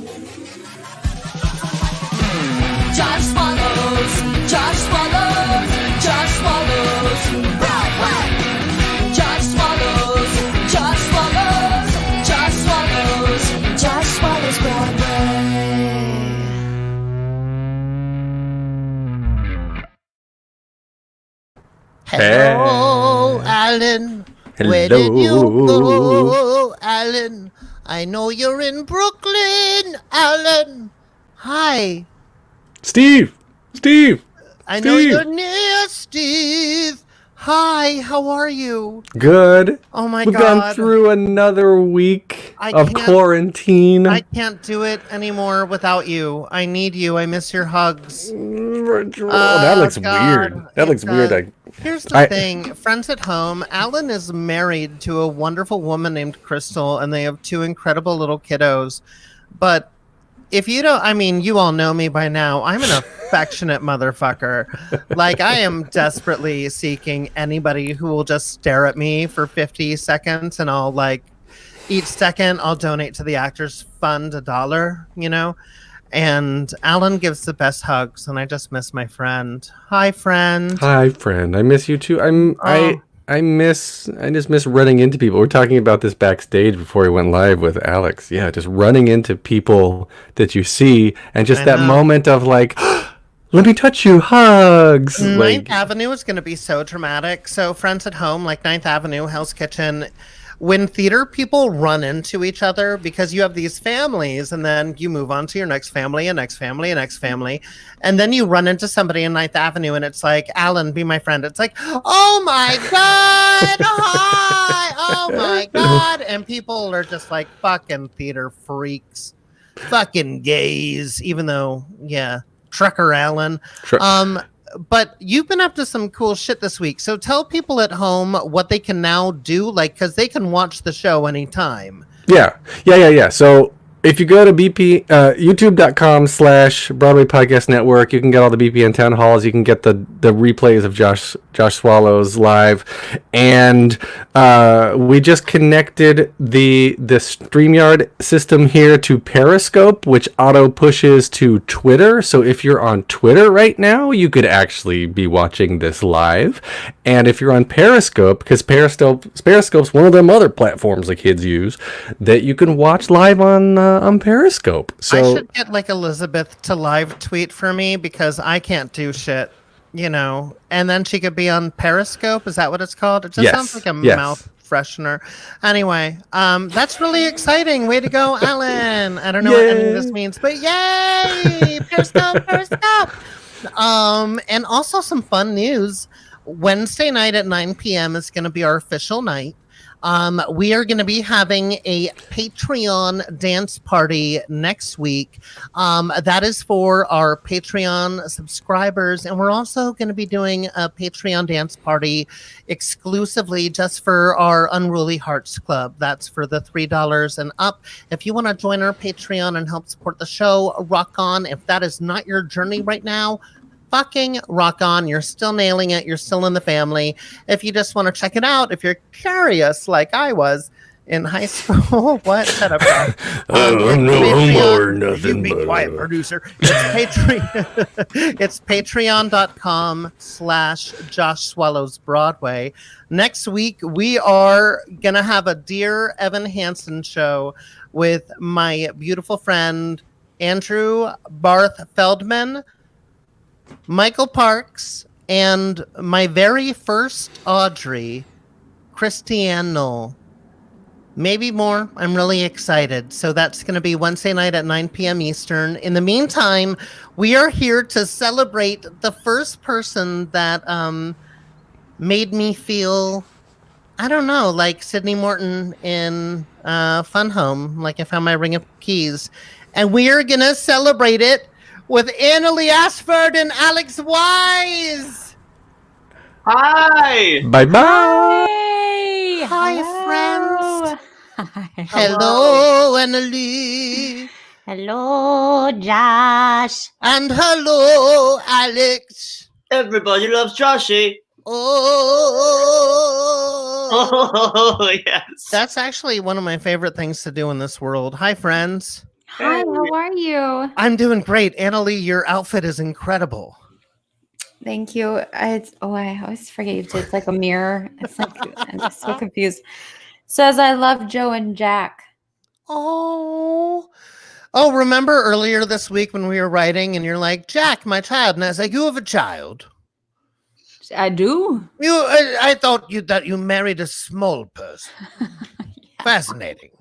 Josh Swallows, Josh Swallows, Josh Swallows, Broadway. Josh Swallows, Josh Swallows, Josh Swallows, Josh Swallows, Broadway. Hello, Alan. Where did you go, Alan? I know you're in Brooklyn, Alan. Hi. Steve. I know you're near, Steve. Hi, how are you? Good. Oh my We've God. gone through another week of quarantine. I can't do it anymore without you. I need you. I miss your hugs. That looks weird. That looks weird. Here's the thing. Friends at home, Alan is married to a wonderful woman named Crystal, and they have 2 incredible little kiddos. But if you don't, I mean, you all know me by now. I'm an affectionate motherfucker. Like, I am desperately seeking anybody who will just stare at me for 50 seconds, and I'll, like, each second I'll donate to the Actors Fund $1, you know? And Alan gives the best hugs, and I just miss my friend. Hi, friend. Hi, friend. I miss you too. I just miss running into people. We're talking about this backstage before we went live with Alex. Yeah, just running into people that you see, and just that moment of like, let me touch you, hugs. Ninth Avenue is going to be so dramatic. So Friends at Home, like Ninth Avenue, Hell's Kitchen, when theater people run into each other, because you have these families, and then you move on to your next family, and next family, and next family, and then you run into somebody in Ninth Avenue, and it's like, Alan, be my friend. It's like, oh my God, hi, oh my God, and people are just like fucking theater freaks, fucking gays, even though, yeah, Trucker Alan. But you've been up to some cool shit this week. So tell people at home what they can now do, like, because they can watch the show anytime. Yeah. So if you go to youtube.com/Broadway Podcast Network, you can get all the BPN town halls. You can get the replays of Josh Swallows live, and we just connected the StreamYard system here to Periscope, which auto pushes to Twitter. So if you're on Twitter right now, you could actually be watching this live. And if you're on Periscope, because Periscope's one of them other platforms the kids use that you can watch live on Periscope. So I should get like Elizabeth to live tweet for me, because I can't do shit, you know. And then she could be on Periscope. Is that what it's called? It just sounds like a mouth freshener. Anyway, that's really exciting. Way to go, Alan. I don't know what any of this means, but yay! Periscope. And also some fun news. Wednesday night at 9 p.m. is going to be our official night. We are going to be having a Patreon dance party next week. That is for our Patreon subscribers. And we're also going to be doing a Patreon dance party exclusively just for our Unruly Hearts Club. That's for the $3 and up. If you want to join our Patreon and help support the show, rock on. If that is not your journey right now, fucking rock on. You're still nailing it. You're still in the family. If you just want to check it out, if you're curious like I was in high school. What? Shut up. I'm no homo or nothing. You be quiet, producer. It's patreon.com/Josh Swallows Broadway. Next week, we are going to have a Dear Evan Hansen show with my beautiful friend, Andrew Barth Feldman, Michael Parks, and my very first Audrey, Christiane Knoll. Maybe more. I'm really excited. So that's going to be Wednesday night at 9 p.m. Eastern. In the meantime, we are here to celebrate the first person that made me feel, I don't know, like Sydney Morton in Fun Home, like I found my ring of keys. And we are going to celebrate it with Annaleigh Ashford and Alex Wyse. Hi. Bye-bye. Hey. Hi, Hello. friends. Hi. Hello, Annaleigh. Hello, Josh. And hello, Alex. Everybody loves Joshy. Oh. Oh, yes. That's actually one of my favorite things to do in this world. Hi, friends. Hi, how are you? I'm doing great. Annaleigh, your outfit is incredible. Thank you. I always forget you. It's like a mirror. It's like I'm so confused. Says I love Joe and Jack. Oh. Oh, remember earlier this week when we were writing and you're like, Jack, my child. And I was like, you have a child. I do. I thought that you married a small person. Fascinating.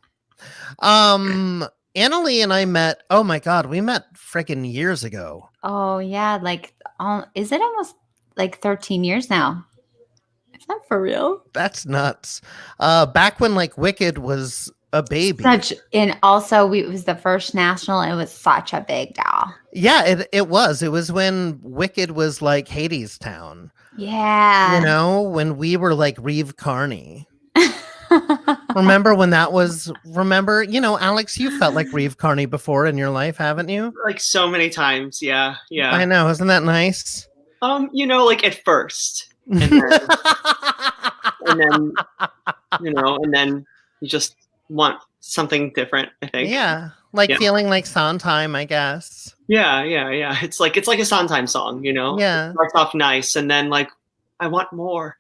Annaleigh and I met, oh my God, we met freaking years ago. Oh yeah, like is it almost like 13 years now? Is that for real? That's nuts. Back when like Wicked was a baby. And also it was the first national. It was such a big deal. Yeah, it was. It was when Wicked was like Hades Town. Yeah. You know, when we were like Reeve Carney. Remember when that was? Remember, Alex, you felt like Reeve Carney before in your life, haven't you? Like so many times. Yeah. I know. Isn't that nice? Like at first. And then, and then you just want something different, I think. Yeah. Like feeling like Sondheim, I guess. Yeah. It's like a Sondheim song, Yeah. It starts off nice and then like I want more.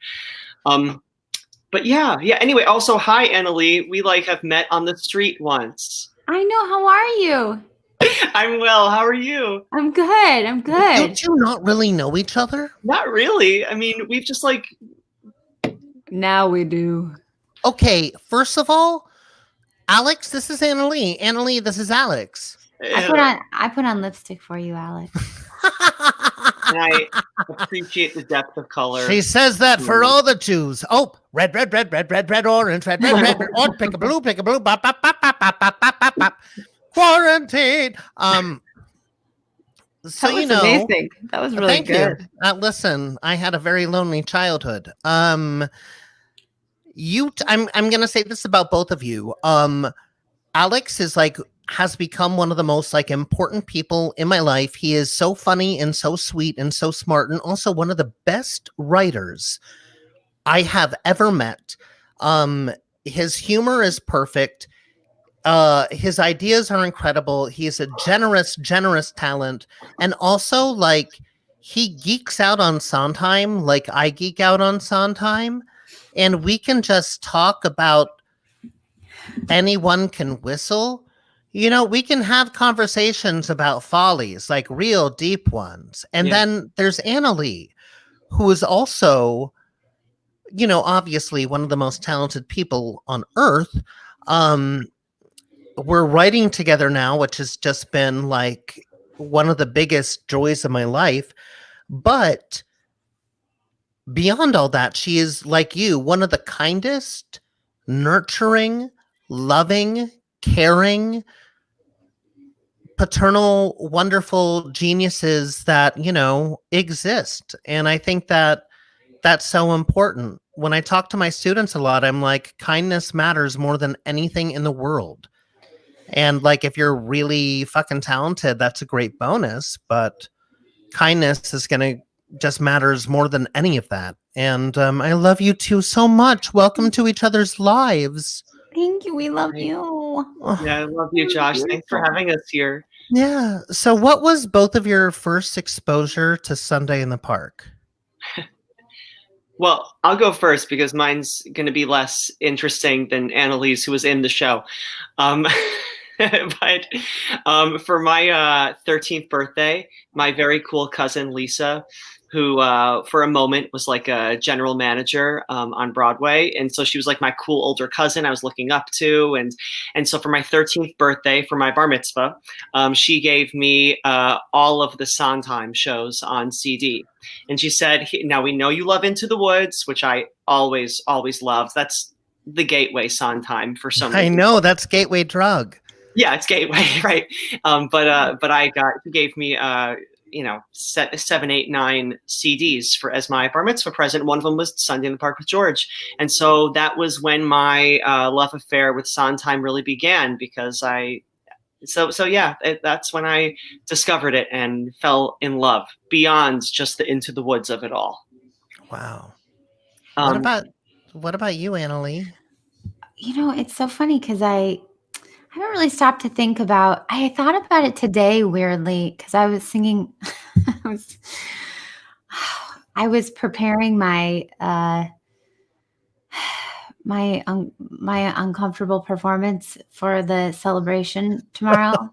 But yeah. Anyway, also hi Annaleigh. We like have met on the street once. I know. How are you? I'm well. How are you? I'm good. Don't you not really know each other? Not really. I mean, we've just like now we do. Okay, first of all, Alex, this is Annaleigh. Annaleigh, this is Alex. I put on lipstick for you, Alex. And I appreciate the depth of color. She says that for all the Jews. Oh, red, orange, red, orange, pick a blue, bop, bop, bop, bop, bop, bop, bop, bop. Quarantine. So that was amazing. That was really good. Listen, I had a very lonely childhood. I'm gonna say this about both of you. Alex has become one of the most important people in my life. He is so funny and so sweet and so smart, and also one of the best writers I have ever met. His humor is perfect. His ideas are incredible. He's a generous talent, and also he geeks out on Sondheim like I geek out on Sondheim, and we can just talk about anyone can whistle. We can have conversations about follies, like real deep ones. And then there's Annaleigh, who is also, obviously one of the most talented people on earth. We're writing together now, which has just been one of the biggest joys of my life. But beyond all that, she is, like you, one of the kindest, nurturing, loving, caring, paternal, wonderful geniuses that, exist. And I think that that's so important. When I talk to my students a lot, I'm like, kindness matters more than anything in the world. And if you're really fucking talented, that's a great bonus, but kindness is going to just matters more than any of that. And I love you two so much. Welcome to each other's lives. Thank you. We love you. Yeah, I love you, Josh. Thanks for having us here. Yeah. So what was both of your first exposure to Sunday in the Park? Well, I'll go first because mine's going to be less interesting than Annaleigh, who was in the show. But for my 13th birthday, my very cool cousin Lisa, who for a moment was like a general manager on Broadway. And so she was like my cool older cousin I was looking up to. And so for my 13th birthday, for my bar mitzvah, she gave me all of the Sondheim shows on CD. And she said, now we know you love Into the Woods, which I always loved. That's the gateway Sondheim for some reason. I know, that's gateway drug. Yeah, it's gateway, right? But he gave me 7, 8, 9 CDs as my bar mitzvah present. One of them was Sunday in the Park with George. And so that was when my love affair with Sondheim really began, because that's when I discovered it and fell in love beyond just the Into the Woods of it all. Wow. What about you, Annaleigh? It's so funny because I haven't really stopped to think about. I thought about it today weirdly because I was singing. I was preparing my my uncomfortable performance for the celebration tomorrow,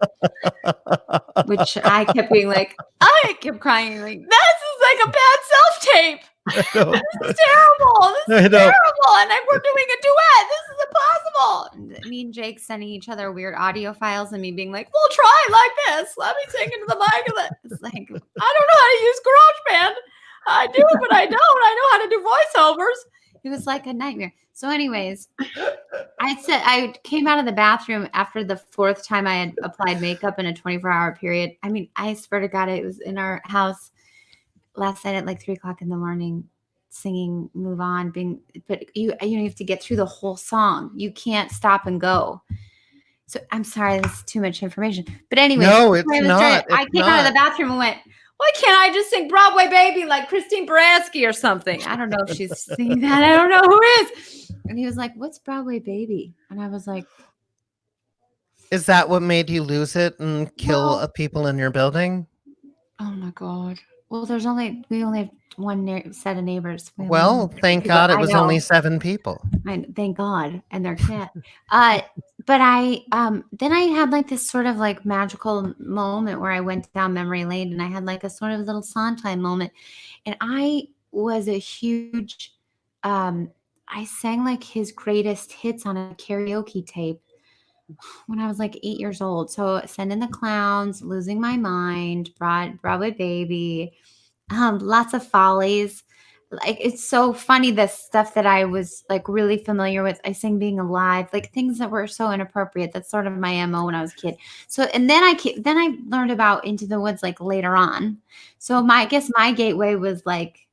which I kept being like, I kept crying like, this is like a bad self-tape. This is terrible. This is terrible. And we're doing a duet. This is impossible. And me and Jake sending each other weird audio files and me being like, we'll try like this. Let me sing into the mic. It's like, I don't know how to use GarageBand. I do, but I don't. I know how to do voiceovers. It was like a nightmare. So anyways, I came out of the bathroom after the fourth time I had applied makeup in a 24-hour period. I mean, I swear to God, it was in our house last night at like 3:00 in the morning, singing "Move On." But you have to get through the whole song. You can't stop and go. So I'm sorry, this is too much information. But anyway, no, it's not. I came out of the bathroom and went, why can't I just sing Broadway Baby like Christine Baranski or something? I don't know if she's singing that. I don't know who is. And he was like, what's Broadway Baby? And I was like, is that what made you lose it and kill people in your building? Oh my God. Well, we only have one set of neighbors. Well, thank God it was only 7 people. Thank God. And their cat. But I then I had like this sort of like magical moment where I went down memory lane and I had like a sort of little Sondheim moment. And I was a huge I sang like his greatest hits on a karaoke tape when I was like 8 years old. So Send in the Clowns, Losing My Mind, Broadway Baby, lots of Follies. Like, it's so funny, the stuff that I was like really familiar with. I sang Being Alive, like things that were so inappropriate. That's sort of my MO when I was a kid. So, and then I learned about Into the Woods like later on. So I guess my gateway was like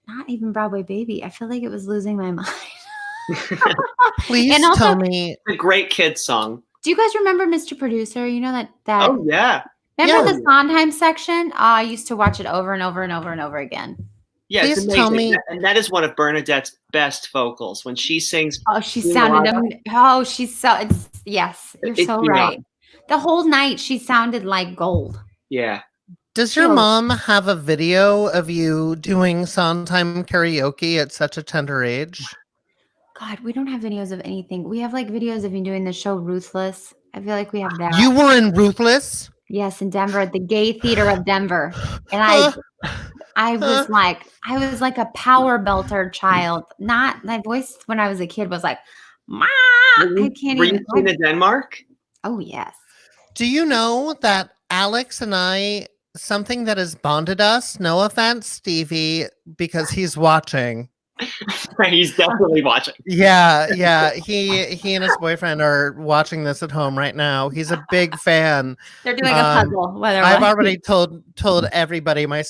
not even Broadway Baby. I feel like it was Losing My Mind. Please and also, tell me. A great kid song. Do you guys remember Mr. Producer? You know that Oh yeah. Remember the Sondheim section? I used to watch it over and over and over and over again. Yeah, Please tell me. And that is one of Bernadette's best vocals when she sings. Oh, she sounded. Oh, she's so. Yes, you're so right. The whole night she sounded like gold. Yeah. Does your mom have a video of you doing Sondheim karaoke at such a tender age? God, we don't have videos of anything. We have like videos of you doing the show Ruthless. I feel like we have that. You were in Ruthless? Yes, in Denver at the Gay Theater of Denver. And I was like a power belter child. Not my voice when I was a kid was like, Ma. I can't were even. You in Denmark? Oh yes. Do you know that Alex and I, something that has bonded us? No offense, Stevie, because he's watching. He's definitely watching. Yeah. He and his boyfriend are watching this at home right now. He's a big fan. They're doing a puzzle. I've already told everybody my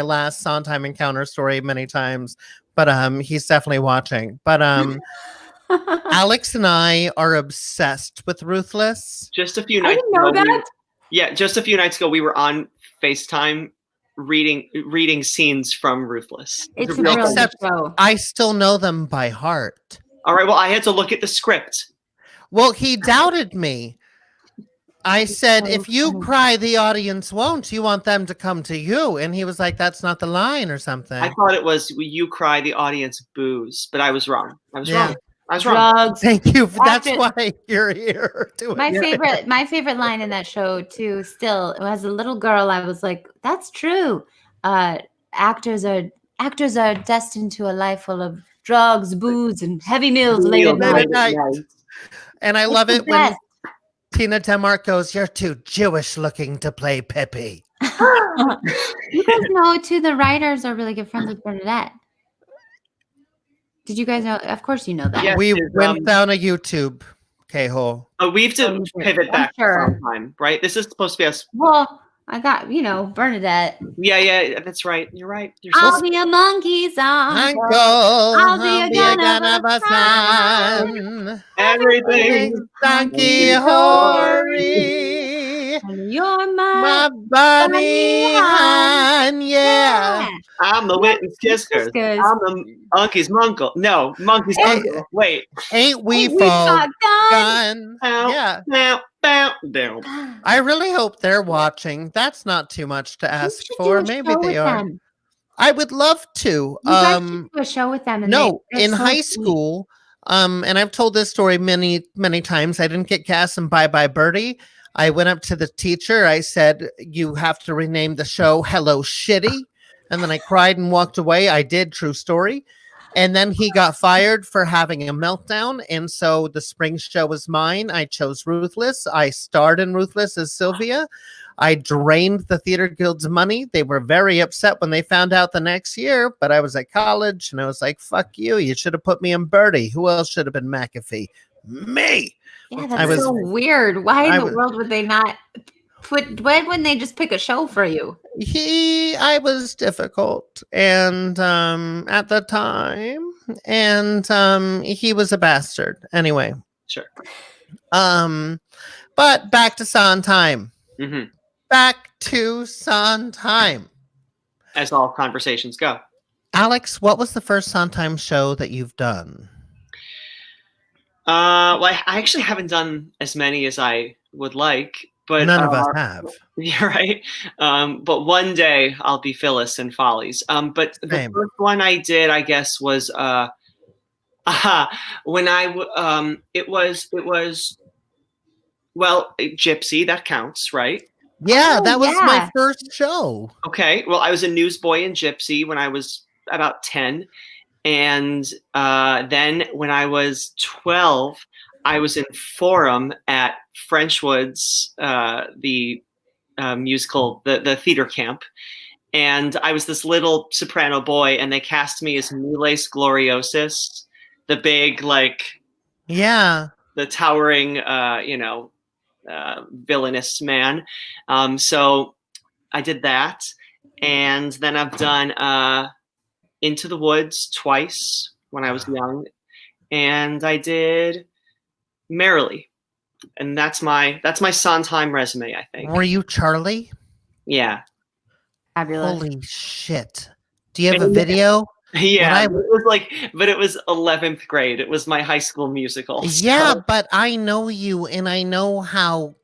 last Sondheim encounter story many times, but he's definitely watching. But Alex and I are obsessed with Ruthless. Just a few nights ago. Just a few nights ago, we were on FaceTime reading scenes from Ruthless. It's a real show. I still know them by heart. All right, well, I had to look at the script. Well, he doubted me. I said, if you cry, the audience won't. You want them to come to you. And he was like, that's not the line or something. I thought it was, you cry, the audience boos. But I was wrong. I was wrong. Drugs. Thank you. That's why you're here. My favorite line in that show too, still, as a little girl, I was like, that's true. Actors are destined to a life full of drugs, booze, and heavy meals late at night. And I love it when Tina Denmark goes, you're too Jewish looking to play Pippi. You guys know too, the writers are really good friends with Bernadette. Did you guys know? Of course you know that. Yes, we went down a YouTube K-hole. Oh, we have to pivot back sometime, right? This is supposed to be us. Well, I got, Bernadette. Yeah, that's right. You're right. I'll be a monkey's uncle. I'll be a gun of a son. Everything donkey hoary. And you're My my bunny hun, yeah. I'm the witness kissers. Whiskers. I'm the monkey's munkle. No, monkey's Hey. uncle. Wait. Ain't we Hey, we fall got gun? Bow, Yeah. bow, bow, down. done. I really hope they're watching. That's not too much to You ask should for. do a Maybe show they with are. them. I would love to. You guys should do a show with them. And No, they're in so high sweet. school, and I've told this story many, many times. I didn't get cast in Bye Bye Birdie. I went up to the teacher. I said, "You have to rename the show Hello Shitty," and then I cried and walked away. I did, true story. And then he got fired for having a meltdown, and so the spring show was mine. I chose Ruthless. I starred in Ruthless as Sylvia. I drained the Theater Guild's money. They were very upset when they found out the next year, but I was at college and I was like, fuck you. You should have put me in Birdie. Who else should have been McAfee? Me. Yeah, I that's was- so weird. Why in I the was- world would they not why wouldn't they just pick a show for you? I was difficult and at the time, and he was a bastard. Anyway. Sure. But back to Sondheim. hmm Back to Sondheim. As all conversations go. Alex, what was the first Sondheim show that you've done? Well, I actually haven't done as many as I would like, but None of us have. You're right. But one day I'll be Phyllis in Follies. But the Same. first one I did, I guess, was when it was well, Gypsy. That counts, right? Yeah, Oh, that was my yeah. first show. Okay. Well, I was a newsboy in Gypsy when I was about 10. And then when I was 12, I was in Forum at Frenchwood's, the musical, the theater camp. And I was this little soprano boy, and they cast me as Miles Gloriosus, the big, like, Yeah. the towering, villainous man. So I did that. And then I've done Into the Woods twice when I was young. And I did Merrily. And that's my Sondheim resume, I think. Were you Charlie? Yeah. Fabulous. Holy shit. Do you have a video? Yeah. When It was 11th grade. It was my high school musical. Yeah, So- but I know you, and I know how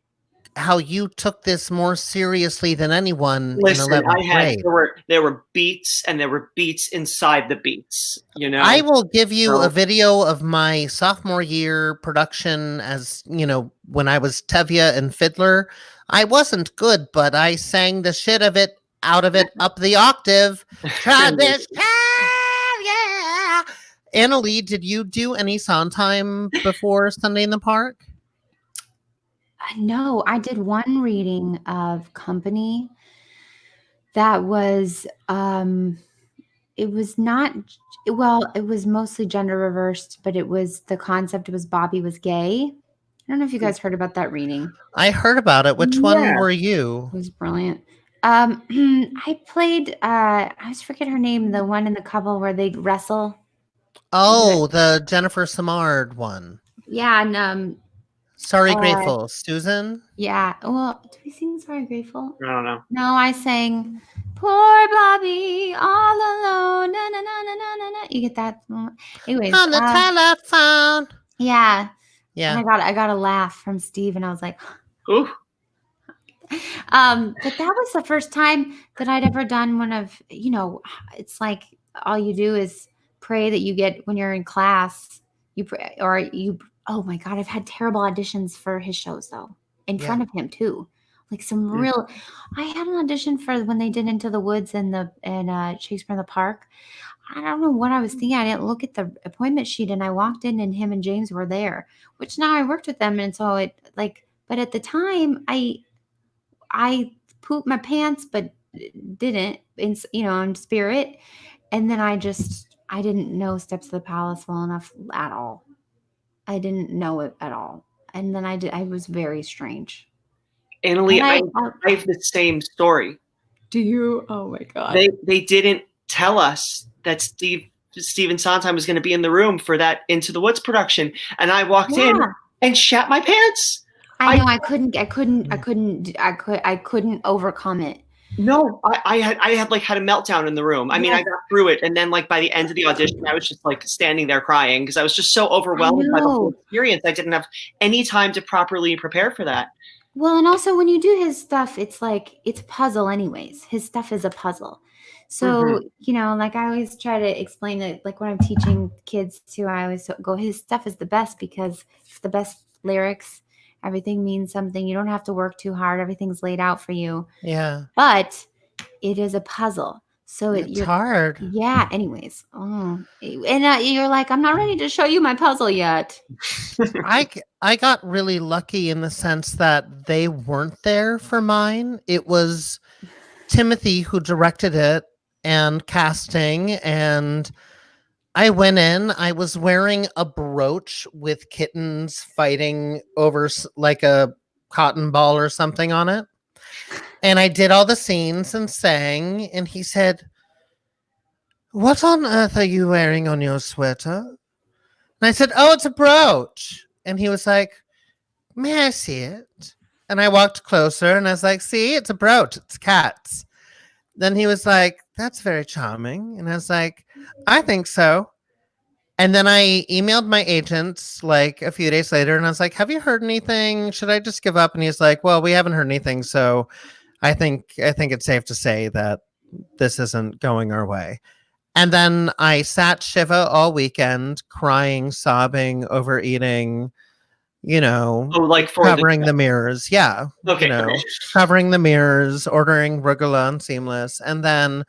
you took this more seriously than anyone Listen, in 11th grade. there were beats, and there were beats inside the beats, you know? I will give you So- a video of my sophomore year production as, when I was Tevye and Fiddler. I wasn't good, but I sang the shit of it, out of it, up the octave. Try this, yeah. Annaleigh, did you do any Sondheim before Sunday in the Park? No, I did one reading of Company that was it was not it was mostly gender reversed, but the concept was Bobby was gay. I don't know if you guys heard about that reading. I heard about it. Which one Yeah. were you? It was brilliant. I played I always forget her name, the one in the couple where they wrestle. Oh, the Jennifer Samard one. Yeah, and Sorry, Grateful. Susan? yeah. Well, do we sing Sorry Grateful? I don't know. No, I sang Poor Bobby all alone. Na, na, na, na, na, na, na. You get that? Anyways, On the telephone. yeah. Yeah. And I got a laugh from Steve, and I was like, Ooh. but that was the first time that I'd ever done one of, it's like all you do is pray that you get when you're in class, you pray, or you, oh my God, I've had terrible auditions for his shows though, in front of him too. Like some real, I had an audition for when they did Into the Woods and Shakespeare in the Park. I don't know what I was thinking. I didn't look at the appointment sheet, and I walked in and him and James were there, which now I worked with them. And so but at the time I pooped my pants, but didn't in spirit. And then I didn't know Steps to the Palace well enough at all. I didn't know it at all. And then I was very strange. Annaleigh, And I have the same story. do you? Oh my God. They didn't tell us that Stephen Sondheim was going to be in the room for that Into the Woods production. And I walked in and shat my pants. I know I couldn't overcome it. No, I had like had a meltdown in the room. I mean, I got through it, and then like by the end of the audition, I was just like standing there crying because I was just so overwhelmed by the whole experience. I didn't have any time to properly prepare for that. Well, and also when you do his stuff, it's like it's a puzzle anyways. His stuff is a puzzle. So, you know, like I always try to explain it, like when I'm teaching kids too, I always go, his stuff is the best because it's the best lyrics. Everything means something. You don't have to work too hard. Everything's laid out for you. Yeah. But it is a puzzle. So it's hard. Yeah. Anyways. Oh. And you're like, I'm not ready to show you my puzzle yet. I got really lucky in the sense that they weren't there for mine. It was Timothy who directed it and casting, and I went in. I was wearing a brooch with kittens fighting over like a cotton ball or something on it. And I did all the scenes and sang, and he said, "What on earth are you wearing on your sweater?" And I said, "Oh, it's a brooch." And he was like, "May I see it?" And I walked closer and I was like, "See, it's a brooch. It's cats." Then he was like, "That's very charming." And I was like, "I think so." And then I emailed my agents like a few days later and I was like, "Have you heard anything? Should I just give up?" And he's like, "Well, we haven't heard anything. So I think it's safe to say that this isn't going our way." And then I sat Shiva all weekend, crying, sobbing, overeating, you know, like for covering the mirrors. Yeah. Okay. You know, covering the mirrors, ordering Rugula and Seamless. And then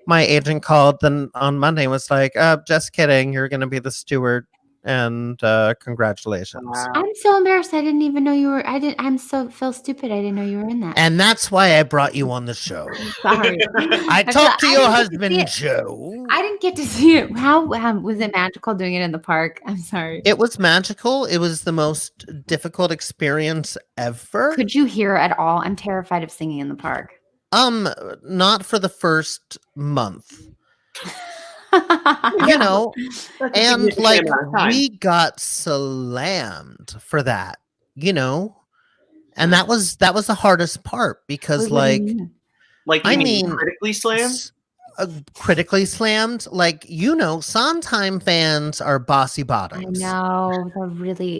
my agent called on Monday and was like, "Just kidding. You're going to be the steward. And congratulations." Wow. I'm so embarrassed. I didn't even know you were. I'm so feel stupid. I didn't know you were in that. And that's why I brought you on the show. Sorry. I talked to your husband, Joe. I didn't get to see it. How was it magical doing it in the park? I'm sorry. It was magical. It was the most difficult experience ever. Could you hear at all? I'm terrified of singing in the park. Not for the first month. You know, and like we got slammed for that, you know, and that was the hardest part because I mean critically slammed. Critically slammed, like, you know, Sondheim fans are bossy bottoms. I know,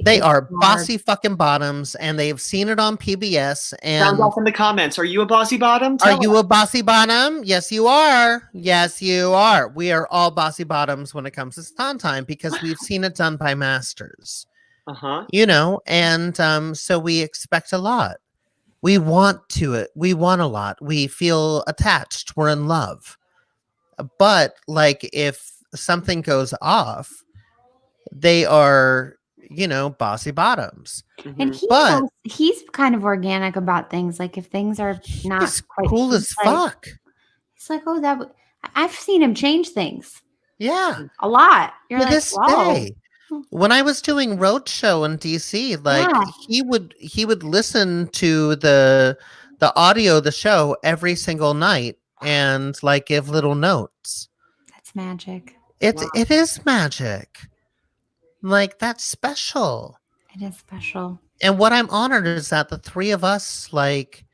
they are bossy fucking bottoms, and they've seen it on PBS. And sound off in the comments. Are you a bossy bottom? Are you a bossy bottom? Yes, you are. Yes, you are. We are all bossy bottoms when it comes to Sondheim because we've seen it done by masters. You know, and so we expect a lot. We want a lot. We feel attached. We're in love. But like if something goes off, they are, you know, bossy bottoms. And he's kind of organic about things. Like if things are not he's quite cool as fuck. He's like, oh, I've seen him change things. Yeah, a lot. You're like, this day. When I was doing Roadshow in DC, like he would listen to the audio of the show every single night. And like give little notes. That's magic. It is magic. Like that's special. It is special. And what I'm honored is that the three of us like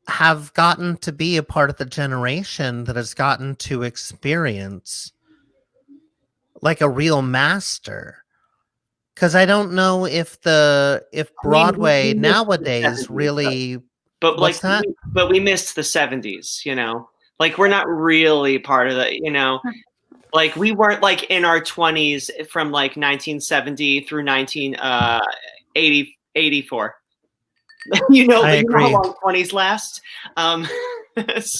have gotten to be a part of the generation that has gotten to experience like a real master. Because I don't know if Broadway nowadays really. But but we missed the 70s, you know, like we're not really part of that, you know, like we weren't like in our 20s from like 1970 through 1984. You know how long 20s last.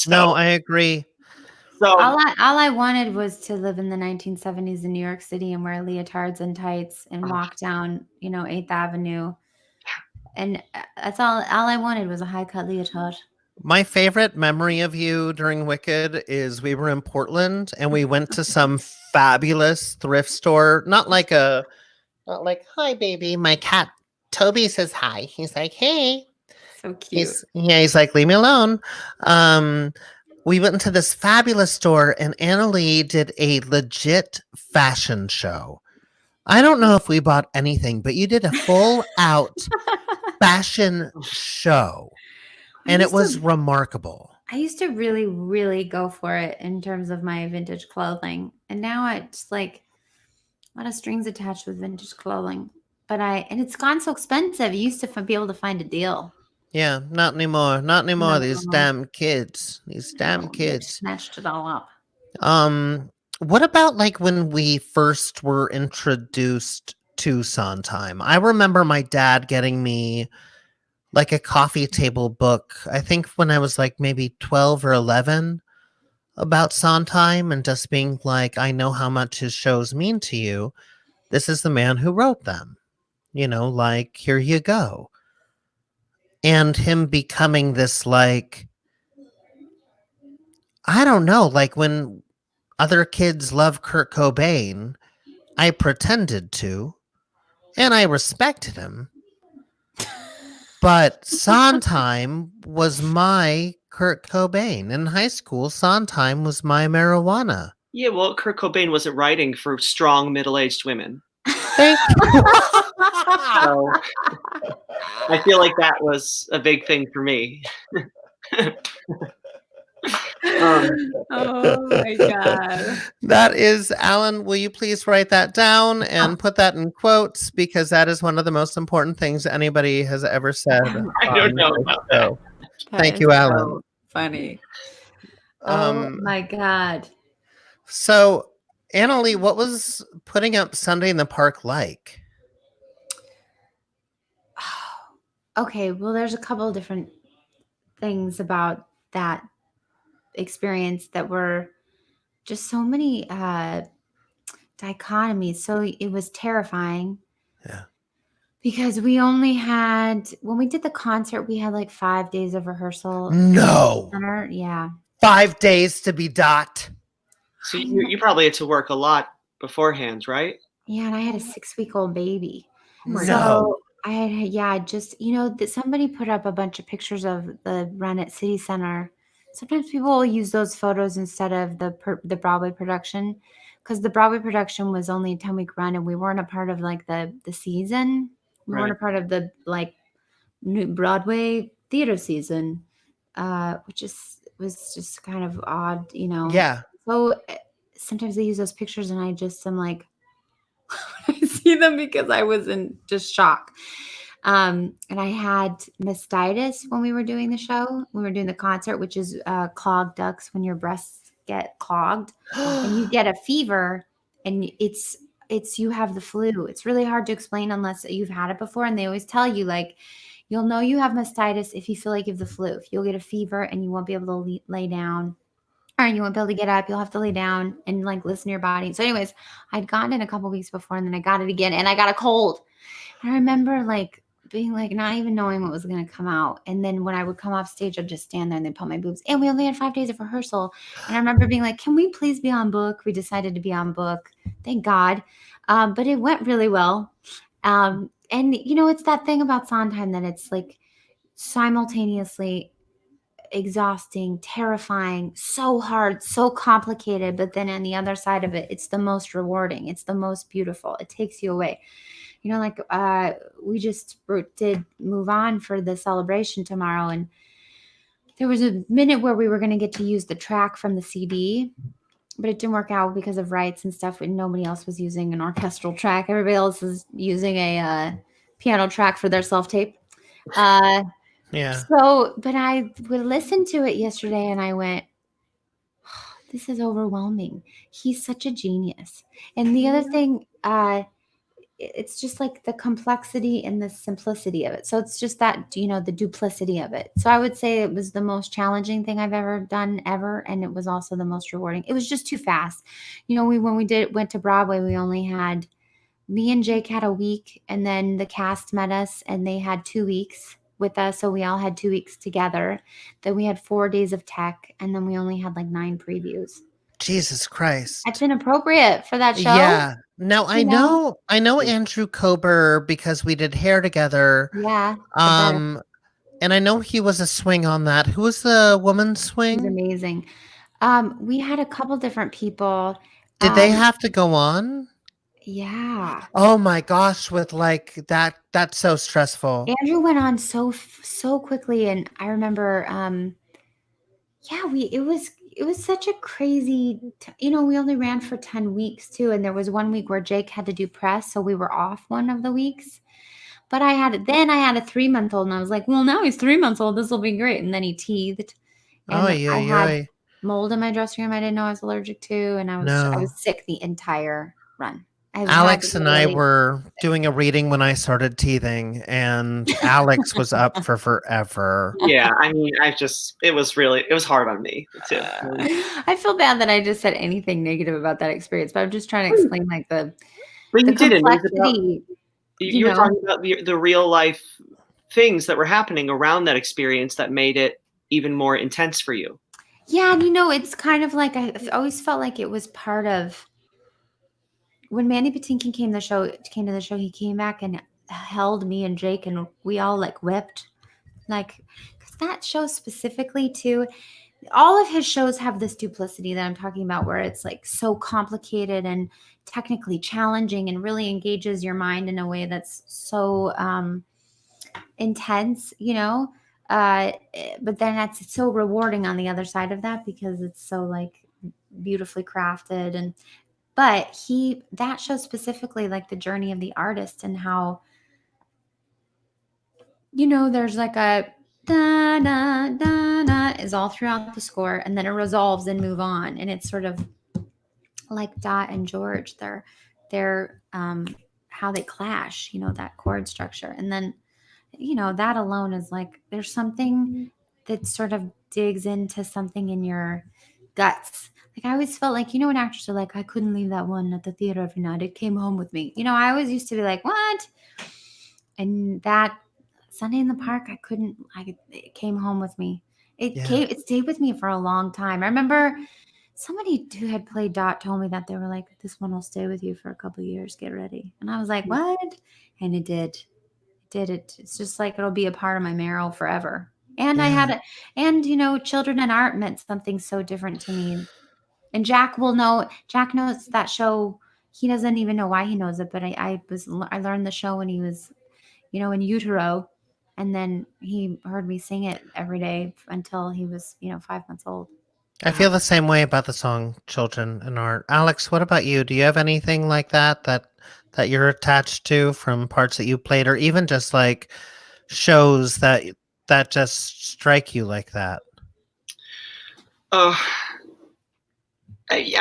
No, I agree. So all I wanted was to live in the 1970s in New York City and wear leotards and tights and walk down, you know, 8th Avenue. And that's all I wanted was a high cut leotard. My favorite memory of you during Wicked is we were in Portland and we went to some fabulous thrift store. Not like hi baby, my cat Toby says hi. He's like, hey. So cute. He's like, leave me alone. We went into this fabulous store and Annaleigh did a legit fashion show. I don't know if we bought anything, but you did a full out fashion show, and it was remarkable. I used to really, really go for it in terms of my vintage clothing. And now it's like a lot of strings attached with vintage clothing. And it's gone so expensive. You used to be able to find a deal. Yeah, not anymore. Not anymore. These No. damn kids. These damn They kids. snatched it all up. What about like when we first were introduced to Sondheim? I remember my dad getting me like a coffee table book, I think when I was like maybe 12 or 11, about Sondheim, and just being like, I know how much his shows mean to you. This is the man who wrote them. You know, like, here you go. And him becoming this, like, I don't know, like when other kids love Kurt Cobain, I pretended to, and I respected him. But Sondheim was my Kurt Cobain. In high school, Sondheim was my marijuana. Yeah, well, Kurt Cobain wasn't writing for strong middle-aged women. Thank you. So I feel like that was a big thing for me. Oh my God. That is, Alan, will you please write that down and put that in quotes, because that is one of the most important things anybody has ever said. I don't know about that. Thank you, Alan. So funny. Oh my God. So, Annaleigh, what was putting up Sunday in the Park like? Okay, well, there's a couple of different things about that experience that were just so many dichotomies. So it was terrifying. Yeah. Because we only had, when we did the concert, we had like 5 days of rehearsal. No. Yeah. 5 days to be dot. So you probably had to work a lot beforehand, right? Yeah, and I had a 6-week-old baby. No. So I had, just, that somebody put up a bunch of pictures of the run at City Center. Sometimes people will use those photos instead of the Broadway production, because the Broadway production was only a 10-week run, and we weren't a part of like the season. We weren't a part of the like new Broadway theater season, which was just kind of odd, Yeah. So sometimes they use those pictures, and I'm like, I see them because I was in just shock. And I had mastitis when we were doing the show. We were doing the concert, which is clogged ducts, when your breasts get clogged and you get a fever, and it's you have the flu. It's really hard to explain unless you've had it before. And they always tell you, like, you'll know you have mastitis if you feel like you have the flu. If you'll get a fever and you won't be able to lay down, or you won't be able to get up, you'll have to lay down and like listen to your body. So anyways, I'd gotten it a couple weeks before, and then I got it again, and I got a cold. And I remember like being like not even knowing what was going to come out. And then when I would come off stage, I'd just stand there and they'd put my boobs. And we only had 5 days of rehearsal. And I remember being like, can we please be on book? We decided to be on book. Thank God. But it went really well. And it's that thing about Sondheim that it's like simultaneously exhausting, terrifying, so hard, so complicated. But then on the other side of it, it's the most rewarding. It's the most beautiful. It takes you away. We just did Move On for the celebration tomorrow. And there was a minute where we were going to get to use the track from the CD, but it didn't work out because of rights and stuff. And nobody else was using an orchestral track. Everybody else is using a piano track for their self-tape. Yeah. So, but I would listen to it yesterday and I went, oh, this is overwhelming. He's such a genius. And the other thing, it's just like the complexity and the simplicity of it. So it's just that, the duplicity of it. So I would say it was the most challenging thing I've ever done ever. And it was also the most rewarding. It was just too fast. When we went to Broadway, we only had, me and Jake had a week, and then the cast met us and they had 2 weeks with us. So we all had 2 weeks together. Then we had 4 days of tech, and then we only had like 9 previews. Jesus Christ. That's inappropriate for that show. Yeah. No, I know Andrew Kober because we did hair together. Yeah. And I know he was a swing on that. Who was the woman swing? It was amazing. We had a couple different people. Did they have to go on? Yeah. Oh my gosh, with like that's so stressful. Andrew went on so quickly, and I remember, yeah, it was such a crazy, we only ran for 10 weeks too, and there was 1 week where Jake had to do press, so we were off one of the weeks. But I had a 3-month-old, and I was like, well, now he's 3 months old. This will be great. And then he teethed, and Oh yeah, I had yeah. mold in my dressing room I didn't know I was allergic to, and I No. was sick the entire run. I Alex and I literally- were doing a reading when I started teething, and Alex was up for forever. Yeah, I mean, it was hard on me too. I feel bad that I just said anything negative about that experience, but I'm just trying to explain like the But you didn't. It was about, complexity. you were talking about the real life things that were happening around that experience that made it even more intense for you. Yeah, and it's kind of like I always felt like it was part of when Mandy Patinkin came to the show. He came back and held me and Jake, and we all like wept, like, because that show specifically too. All of his shows have this duplicity that I'm talking about, where it's like so complicated and technically challenging and really engages your mind in a way that's so intense, but then that's so rewarding on the other side of that, because it's so like beautifully crafted. But that show specifically, like the journey of the artist, and how, there's like a da da da da is all throughout the score, and then it resolves and move on, and it's sort of like Dot and George, they're how they clash, that chord structure, and then that alone is like, there's something that sort of digs into something in your guts. Like, I always felt like, when actors are like, I couldn't leave that one at the theater every night, it came home with me. I always used to be like, what? And that Sunday in the Park, it came home with me. It stayed with me for a long time. I remember somebody who had played Dot told me that they were like, this one will stay with you for a couple of years, get ready. And I was like, what? And it did. It's just like, it'll be a part of my marrow forever. And I had Children and Art meant something so different to me. And Jack knows that show. He doesn't even know why he knows it, but I learned the show when he was, in utero, and then he heard me sing it every day until he was, 5 months old. I feel the same way about the song Children and Art. Alex, what about you? Do you have anything like that you're attached to from parts that you played, or even just like shows that just strike you like that? I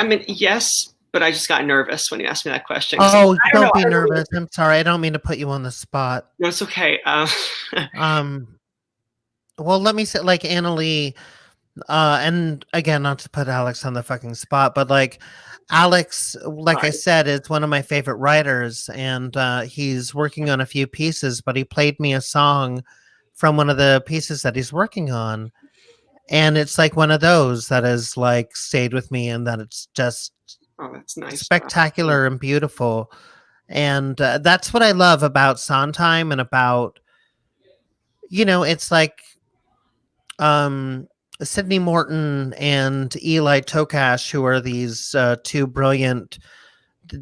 mean, yes, but I just got nervous when you asked me that question. Oh, don't be nervous. I'm sorry. I don't mean to put you on the spot. No, it's okay. Well, let me say, like, Annaleigh, and again, not to put Alex on the fucking spot, but like, Alex, like I said, is one of my favorite writers, and he's working on a few pieces, but he played me a song from one of the pieces that he's working on. And it's like one of those that has like stayed with me, and that it's just that's nice, spectacular and beautiful. And that's what I love about Sondheim, and about, it's like Sidney Morton and Eli Tokash, who are these two brilliant,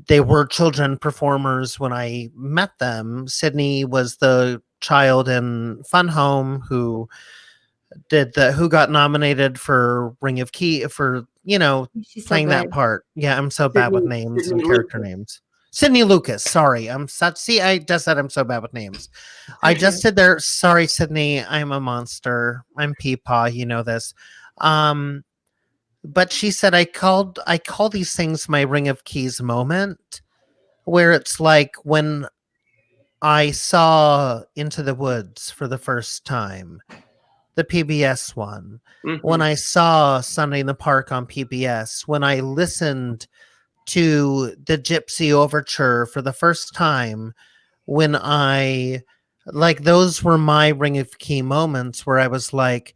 they were children performers when I met them. Sidney was the child in Fun Home who got nominated for Ring of Key for, playing that part. Yeah, I'm so bad with names and character names. Sidney Lucas, sorry. I just said I'm so bad with names. I just did there. Sorry, Sidney. I'm a monster. I'm Peepaw. You know this. But she said I call these things my Ring of Keys moment, where it's like when I saw Into the Woods for the first time, the PBS one, when I saw Sunday in the Park on PBS, when I listened to the Gypsy Overture for the first time, when those were my Ring of Key moments, where I was like,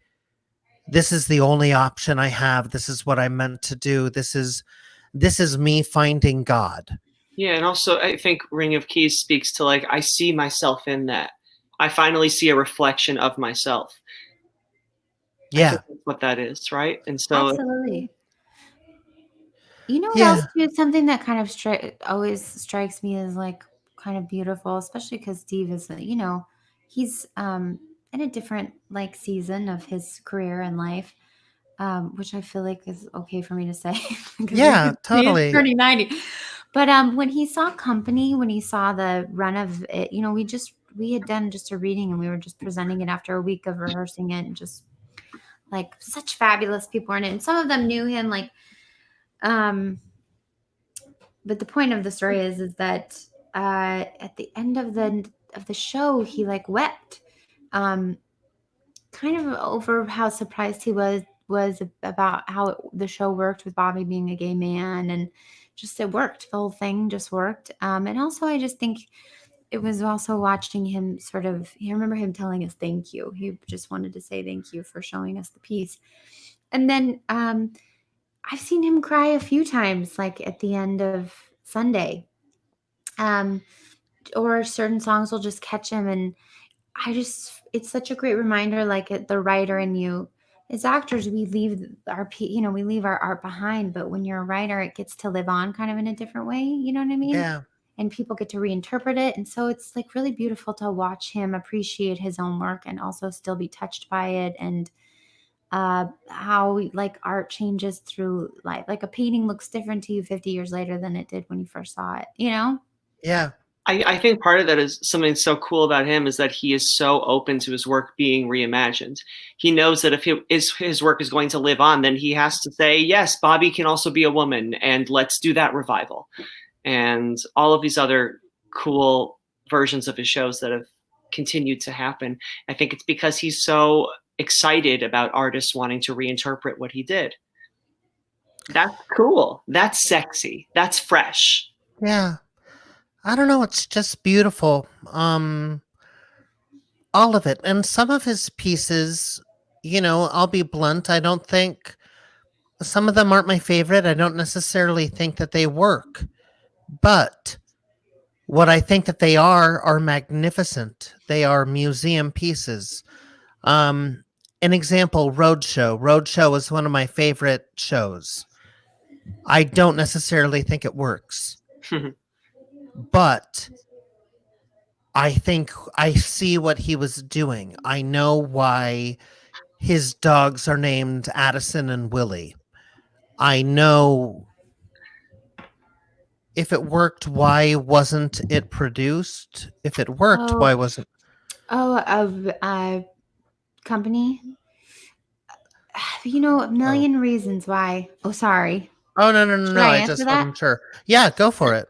this is the only option I have. This is what I'm meant to do. This is me finding God. Yeah, and also I think Ring of Keys speaks to, like, I see myself in that. I finally see a reflection of myself. Yeah, that's what that is, right? And so, absolutely. You know what Yeah. else too? Something that kind of always strikes me as like kind of beautiful, especially because Steve is, he's in a different like season of his career and life, which I feel like is okay for me to say because Yeah, he's totally. turning 90. But when he saw Company, when he saw the run of it, we had done just a reading and we were just presenting it after a week of rehearsing it, and just like such fabulous people were in it, and some of them knew him, like. But the point of the story is that at the end of the show, he like wept, um, kind of over how surprised he was about how the show worked with Bobby being a gay man, and just it worked. The whole thing just worked. And also, I just think it was also watching him sort of. I remember him telling us thank you. He just wanted to say thank you for showing us the piece, and then I've seen him cry a few times, like at the end of Sunday. Or certain songs will just catch him, and it's such a great reminder, like the writer in you. As actors, we leave we leave our art behind, but when you're a writer, it gets to live on kind of in a different way. You know what I mean? Yeah. And people get to reinterpret it. And so it's like really beautiful to watch him appreciate his own work and also still be touched by it. And how like art changes through life. Like a painting looks different to you 50 years later than it did when you first saw it, Yeah. I think part of that is something so cool about him is that he is so open to his work being reimagined. He knows that if his work is going to live on, then he has to say, yes, Bobby can also be a woman, and let's do that revival. And all of these other cool versions of his shows that have continued to happen. I think it's because he's so excited about artists wanting to reinterpret what he did. That's cool. That's sexy. That's fresh. Yeah. I don't know, it's just beautiful. All of it. And some of his pieces, I'll be blunt, I don't think some of them aren't my favorite. I don't necessarily think that they work. But what I think that they are magnificent. They are museum pieces. An example, Roadshow. Roadshow is one of my favorite shows. I don't necessarily think it works. But I think I see what he was doing. I know why his dogs are named Addison and Willie. I know if it worked, why wasn't it produced? If it worked, why wasn't? Company. A million reasons why. Oh, sorry. Oh, no. Should I I answer just that? wasn't sure. Yeah, go for it.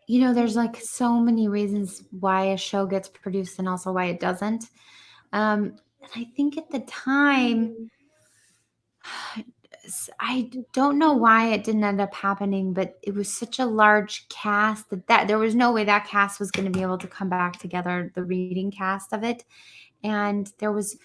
There's like so many reasons why a show gets produced and also why it doesn't. And I think at the time, I don't know why it didn't end up happening, but it was such a large cast that there was no way that cast was going to be able to come back together, the reading cast of it. And there was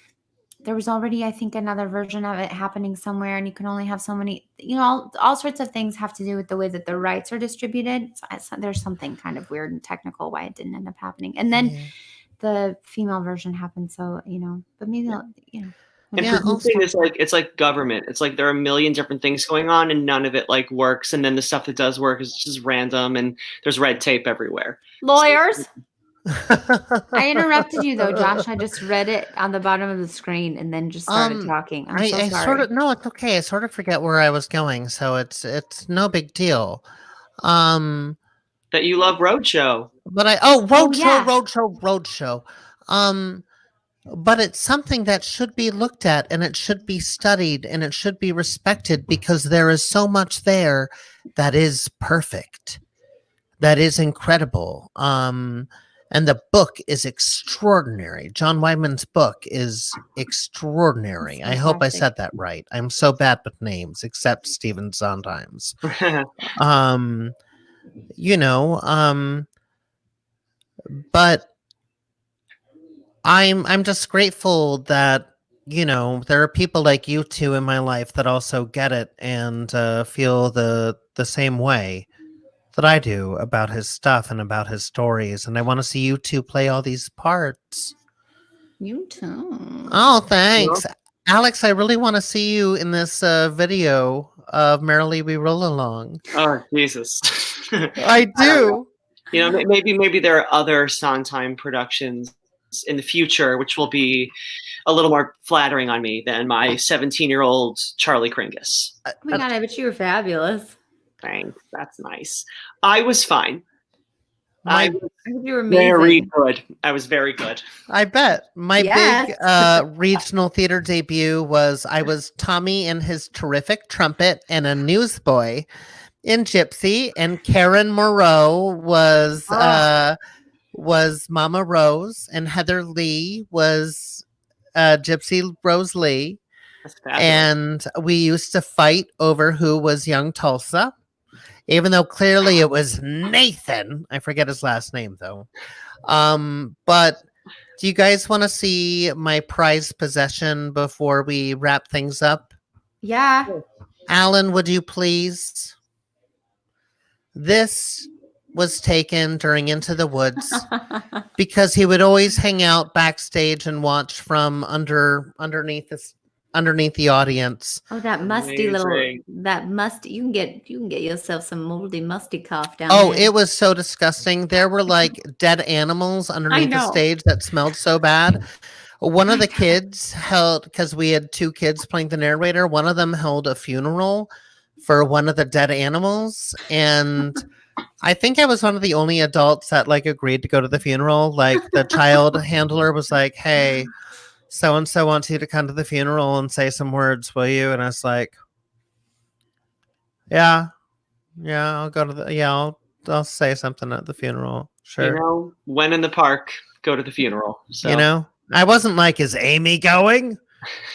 already, I think, another version of it happening somewhere, and you can only have so many, all sorts of things have to do with the way that the rights are distributed. So there's something kind of weird and technical why it didn't end up happening. And then the female version happened. So, but maybe, And producing is it's like government. It's like there are a million different things going on and none of it like works. And then the stuff that does work is just random and there's red tape everywhere. Lawyers. I interrupted you though, Josh. I just read it on the bottom of the screen and then just started talking. I'm so sorry. No, it's okay. I sort of forget where I was going, so it's no big deal. That you love Roadshow. But Roadshow. But it's something that should be looked at and it should be studied and it should be respected because there is so much there that is perfect, that is incredible. And the book is extraordinary. John Wyman's book is extraordinary. I hope I said that right. I'm so bad with names, except Stephen Sondheim's. But I'm just grateful that there are people like you two in my life that also get it and feel the same way that I do about his stuff and about his stories, and I want to see you two play all these parts. You too. Oh, thanks. Alex, I really want to see you in this video of Merrily We Roll Along. Oh, Jesus. I do. You know, maybe there are other Sondheim productions in the future which will be a little more flattering on me than my 17-year-old Charlie Kringus. Oh my God, I bet you were fabulous. Thanks. That's nice. I was fine. My, I I bet you were very amazing. good. I was very good. I bet. My Yes. big regional theater debut was I was Tommy in his terrific trumpet and a newsboy in Gypsy, and Karen Moreau was Mama Rose, and Heather Lee was Gypsy Rose Lee. That's fabulous. And we used to fight over who was young Tulsa, even though clearly it was Nathan. I forget his last name though. But do you guys want to see my prized possession before we wrap things up? Yeah. Alan, would you please? This was taken during Into the Woods because he would always hang out backstage and watch from underneath the audience. Oh, that musty Amazing. you can get yourself some moldy musty cough down Oh, there. it was so disgusting. There were like dead animals underneath the know. stage that smelled so bad. One of the kids held, because we had two kids playing the narrator, one of them held a funeral for one of the dead animals. And I think I was one of the only adults that like agreed to go to the funeral. Like the child handler was like, "Hey, so-and-so wants you to come to the funeral and say some words, will you?" And I was like, yeah, I'll go to I'll say something at the funeral. Sure. You know, when in the park, go to the funeral. So. You know, I wasn't like, is Amy going?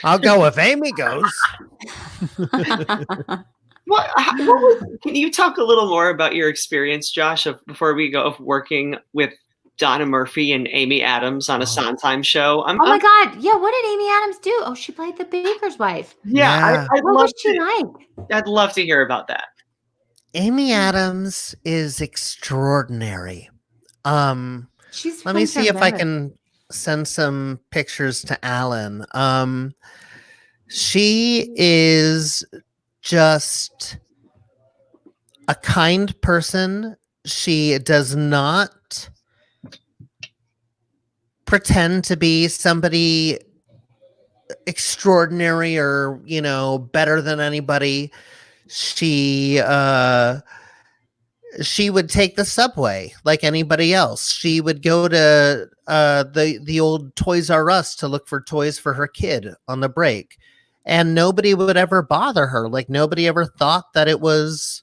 I'll go if Amy goes. Can you talk a little more about your experience, Josh, before we go, of working with Donna Murphy and Amy Adams on a Sondheim show? Oh my God. Yeah, what did Amy Adams do? Oh, she played the baker's wife. Yeah. I'd What love was she like? I'd love to hear about that. Amy Adams is extraordinary. She's Let me from see if I Denver. can send some pictures to Alan. She is just a kind person. She does not pretend to be somebody extraordinary or, you know, better than anybody. She would take the subway like anybody else. She would go to the old Toys R Us to look for toys for her kid on the break, and nobody would ever bother her. Like nobody ever thought that it was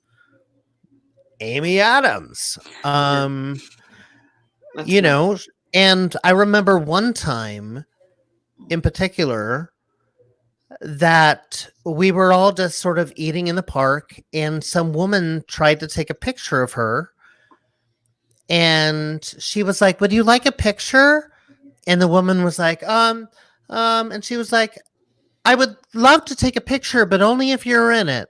Amy Adams. You know, and I remember one time in particular that we were all just sort of eating in the park, and some woman tried to take a picture of her, and she was like, "Would you like a picture?" And the woman was like, and she was like, "I would love to take a picture, but only if you're in it."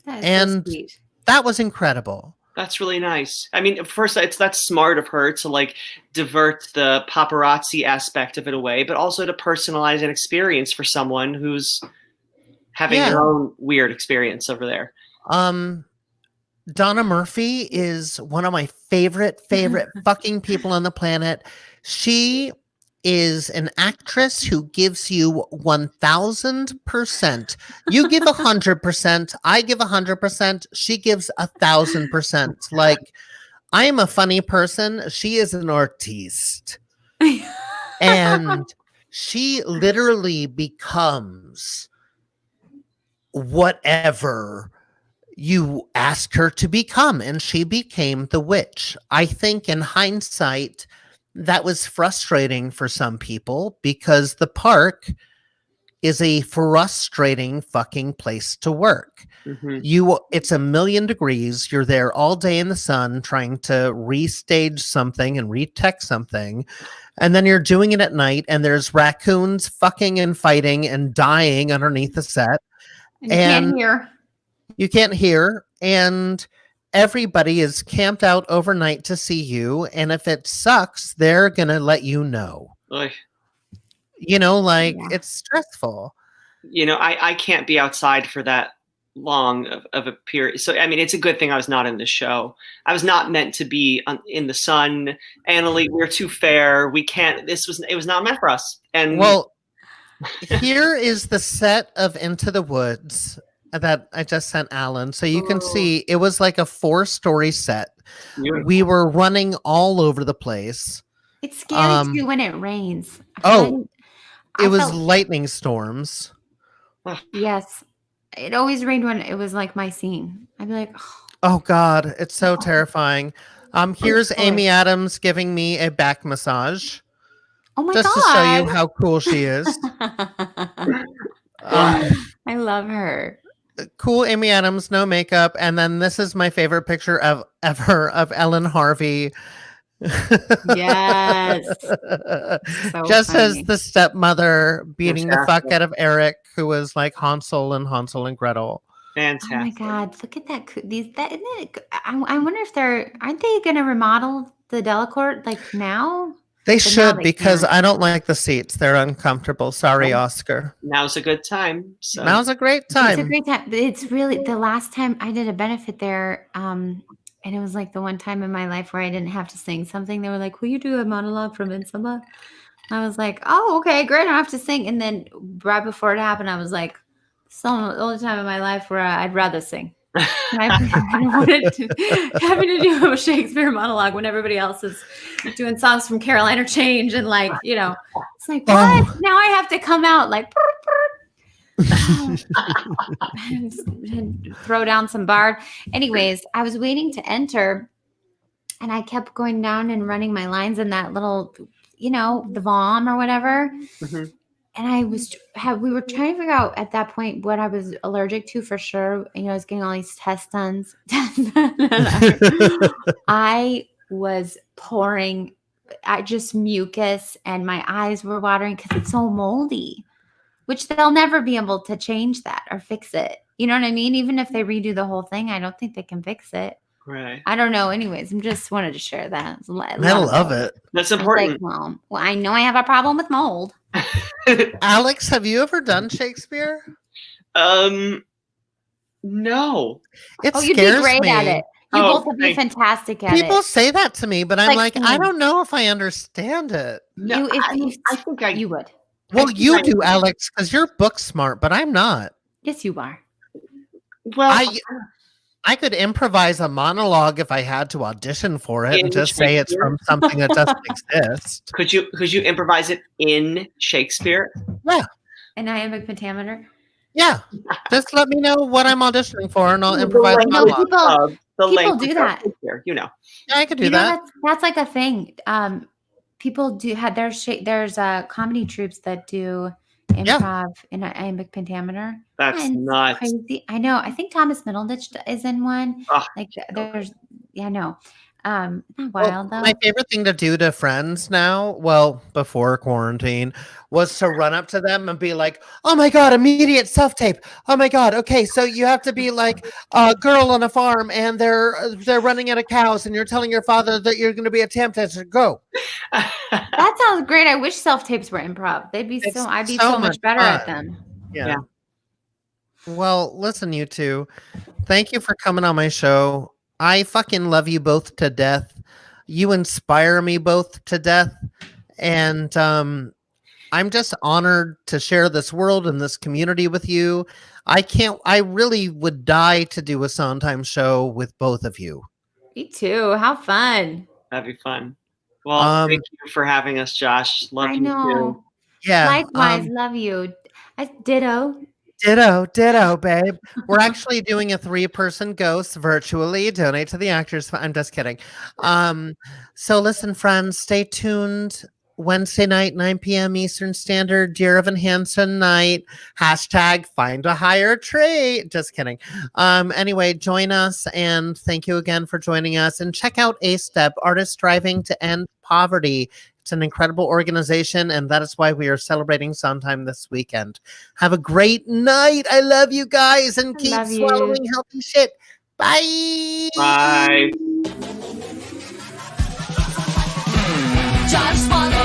That is And so sweet. that was incredible. That's really nice. I mean, first, that's smart of her to like divert the paparazzi aspect of it away, but also to personalize an experience for someone who's having their own weird experience over there. Donna Murphy is one of my favorite fucking people on the planet. She is an actress who gives you 1000%. You give 100%. I give 100%. She gives 1000%. Like, I am a funny person. She is an artiste. And she literally becomes whatever you ask her to become, and she became the witch. I think in hindsight, that was frustrating for some people because the park is a frustrating fucking place to work. Mm-hmm. It's 1,000,000 degrees. You're there all day in the sun trying to restage something and retech something. And then you're doing it at night, and there's raccoons fucking and fighting and dying underneath the set. And you can't hear. You can't hear, and everybody is camped out overnight to see you, and if it sucks, they're gonna let you know. Oy. like Yeah. it's stressful. I can't be outside for that long of a period. So, I mean, it's a good thing I was not in the show. I was not meant to be in the sun. Annaleigh, we're too fair. We can't, it was not meant for us. And Well, here is the set of Into the Woods that I just sent Alan. So you can see it was like a 4-story set. beautiful. We were running all over the place. It's scary too when it rains. It was felt- lightning storms. Yes. It always rained when it was like my scene. I'd be like, Oh God, it's so terrifying. Here's Amy Adams giving me a back massage. oh my Just God. to show you how cool she is. I love her. Cool Amy Adams, no makeup. And then this is my favorite picture ever of Ellen Harvey. Yes. So Just funny. as the stepmother beating the fuck Fantastic. out of Eric, who was like Hansel and Gretel. Fantastic. Oh my God. Look at that. I wonder if aren't they going to remodel the Delacorte like now? They But now should, they because can't. I don't like the seats. They're uncomfortable. Sorry, Oh. Oscar. Now's a good time. So Now's a great It's a time. great time. It's really the last time I did a benefit there. And it was like the one time in my life where I didn't have to sing something. They were like, will you do a monologue from Midsummer? I was like, oh, okay, great. I don't have to sing. And then right before it happened, I was like, this is the only time in my life where I'd rather sing. I wanted to having to do a Shakespeare monologue when everybody else is doing songs from Carolina Change and like, it's like, what? Now I have to come out like and throw down some bard. Anyways, I was waiting to enter and I kept going down and running my lines in that little, the VOM or whatever. Mhm. And we were trying to figure out at that point what I was allergic to for sure. I was getting all these tests done. I was pouring just mucus and my eyes were watering because it's so moldy, which they'll never be able to change that or fix it. You know what I mean? Even if they redo the whole thing, I don't think they can fix it. Right. I don't know. Anyways, I just wanted to share that. I love it. That's I was important. like, well, I know I have a problem with mold. Alex, have you ever done Shakespeare? No. It Oh, you'd be scares great me. at it. You both would be fantastic at People it. say that to me, but I'm like like, I don't know if I understand it. No, I think You would. Well, you I- do, Alex, because you're book smart, but I'm not. Yes, you are. well, I could improvise a monologue if I had to audition for it In and just say it's from something that doesn't exist. could you improvise it in Shakespeare? And iambic pentameter. Yeah. Just let me know what I'm auditioning for and I'll The improvise a language monologue. of the people language do of that. Shakespeare, Yeah, I could do that. That's like a thing. People do have there's comedy troupes that do improv in iambic pentameter. That's And it's nuts. crazy. I know. I think Thomas Middleditch is in one. Oh, Like there's, no. Not Well, wild though. my favorite thing to do to friends now, well, before quarantine, was to run up to them and be like, "Oh my god, immediate self-tape! Oh my god, okay, so you have to be like a girl on a farm and they're running out of cows and you're telling your father that you're going to be a temp tester. Go!" That sounds great. I wish self tapes were improv. I'd be It's so much better at fun. them. Yeah. Well, listen, you two. Thank you for coming on my show. I fucking love you both to death. You inspire me both to death. And I'm just honored to share this world and this community with you. I really would die to do a Sondheim show with both of you. Me too. How fun. That'd be fun. Well, thank you for having us, Josh. Love I you know. too. Yeah. Likewise, love you. Ditto. Ditto, babe. We're actually doing a 3-person ghost virtually. Donate to the actors. I'm just kidding. So listen, friends, stay tuned. Wednesday night, 9 p.m. Eastern Standard, Dear Evan Hansen night. # find a higher trade. Just kidding. Anyway, join us and thank you again for joining us. And check out A-Step, Artists Striving to End Poverty. It's an incredible organization, and that is why we are celebrating Sondheim this weekend. Have a great night. I love you guys, and keep love you. swallowing healthy shit. Bye. Bye. Josh swallows.